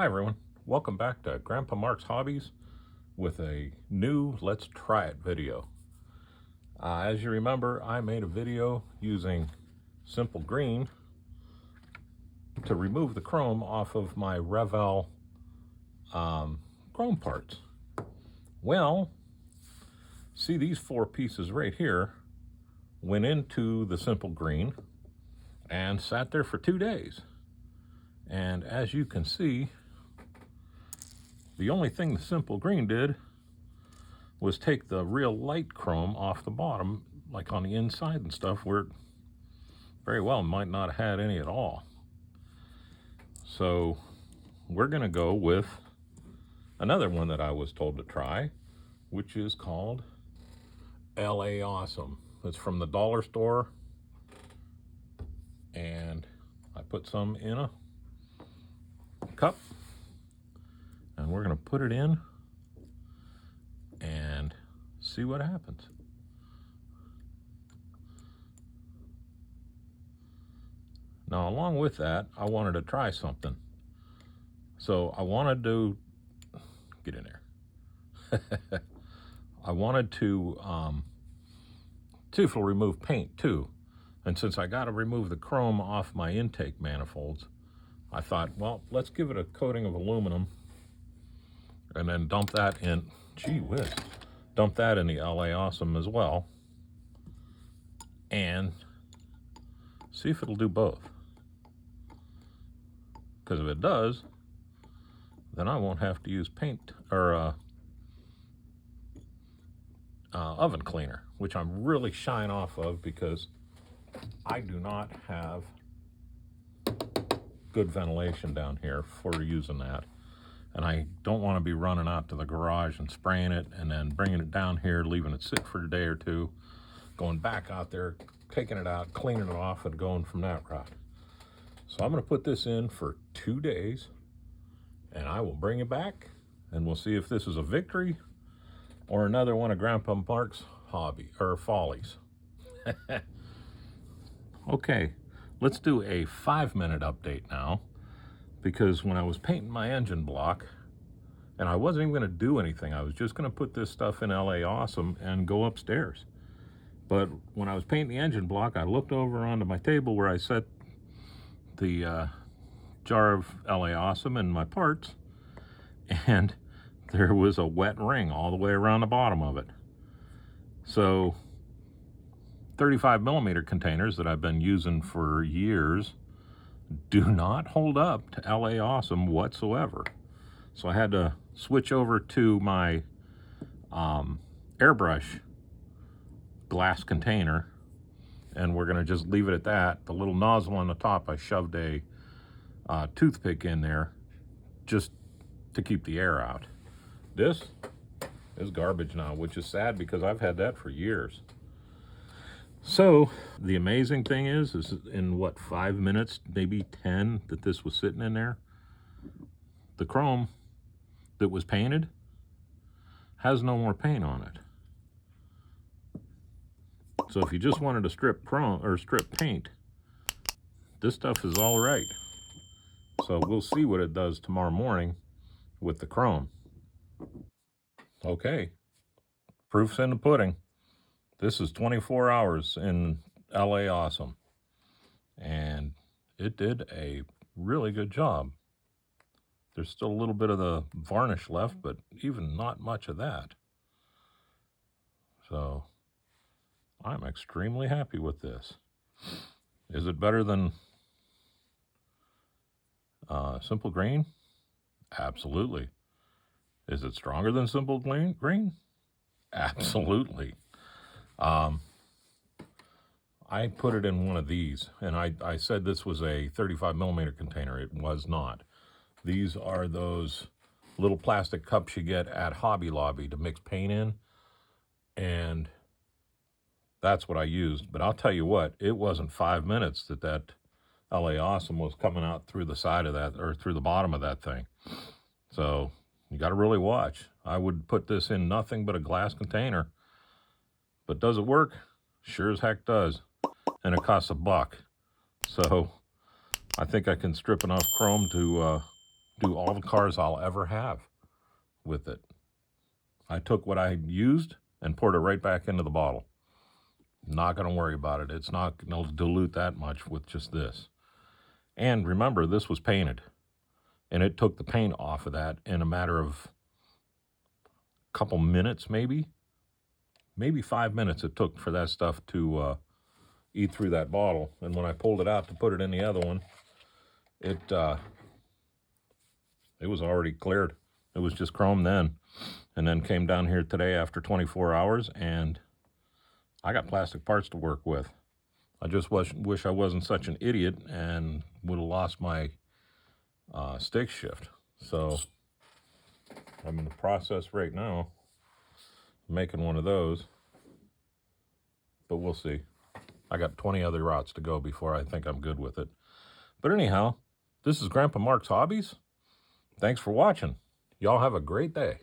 Hi everyone, welcome back to Grandpa Mark's Hobbies with a new Let's Try It video. As you remember, I made a video using Simple Green to remove the chrome off of my Revell chrome parts. Well, see these four pieces right here went into the Simple Green and sat there for 2 days. And as you can see, the only thing the Simple Green did was take the real light chrome off the bottom, like on the inside and stuff, where it very well might not have had any at all. So we're going to go with another one that I was told to try, which is called LA Awesome. It's from the dollar store, and I put some in a cup, and we're going to put it in and see what happens. Now, along with that, I wanted to try something. So I wanted to get in there. I wanted to see if it'll remove paint too. And since I got to remove the chrome off my intake manifolds, I thought, well, let's give it a coating of aluminum and then dump that in. Gee whiz. Dump that in the LA Awesome as well, and see if it'll do both. Because if it does, then I won't have to use paint or oven cleaner, which I'm really shying off of because I do not have good ventilation down here for using that. And I don't want to be running out to the garage and spraying it and then bringing it down here, leaving it sit for a day or two, going back out there, taking it out, cleaning it off, and going from that route. So I'm going to put this in for 2 days, and I will bring it back, and we'll see if this is a victory or another one of Grandpa Mark's follies. Okay, let's do a 5-minute update now. Because when I was painting my engine block, and I wasn't even going to do anything, I was just going to put this stuff in LA Awesome and go upstairs. But when I was painting the engine block, I looked over onto my table where I set the jar of LA Awesome and my parts, and there was a wet ring all the way around the bottom of it. So 35mm containers that I've been using for years do not hold up to LA Awesome whatsoever. So I had to switch over to my airbrush glass container, and we're going to just leave it at that. The little nozzle on the top, I shoved a toothpick in there just to keep the air out. This is garbage now, which is sad because I've had that for years. So the amazing thing is in what, 5 minutes, maybe 10 that this was sitting in there, the chrome that was painted has no more paint on it. So if you just wanted to strip chrome or strip paint, this stuff is all right. So we'll see what it does tomorrow morning with the chrome. Okay, proof's in the pudding. This is 24 hours in LA Awesome, and it did a really good job. There's still a little bit of the varnish left, but even not much of that. So I'm extremely happy with this. Is it better than Simple Green? Absolutely. Is it stronger than Simple Green? Absolutely. I put it in one of these, and I said this was a 35mm container. It was not. These are those little plastic cups you get at Hobby Lobby to mix paint in, and that's what I used. But I'll tell you what, it wasn't 5 minutes that LA Awesome was coming out through the side of that, or through the bottom of that thing. So you got to really watch. I would put this in nothing but a glass container. But does it work? Sure as heck does. And it costs $1. So I think I can strip enough chrome to do all the cars I'll ever have with it. I took what I used and poured it right back into the bottle. Not going to worry about it. It's not going to dilute that much with just this. And remember, this was painted. And it took the paint off of that in a matter of a couple minutes, maybe 5 minutes it took for that stuff to eat through that bottle. And when I pulled it out to put it in the other one, it was already cleared. It was just chrome then. And then came down here today after 24 hours, and I got plastic parts to work with. I just wish I wasn't such an idiot and would have lost my stick shift. So I'm in the process right now making one of those, but we'll see. I got 20 other routes to go before I think I'm good with it. But anyhow, this is Grandpa Mark's Hobbies. Thanks for watching. Y'all have a great day.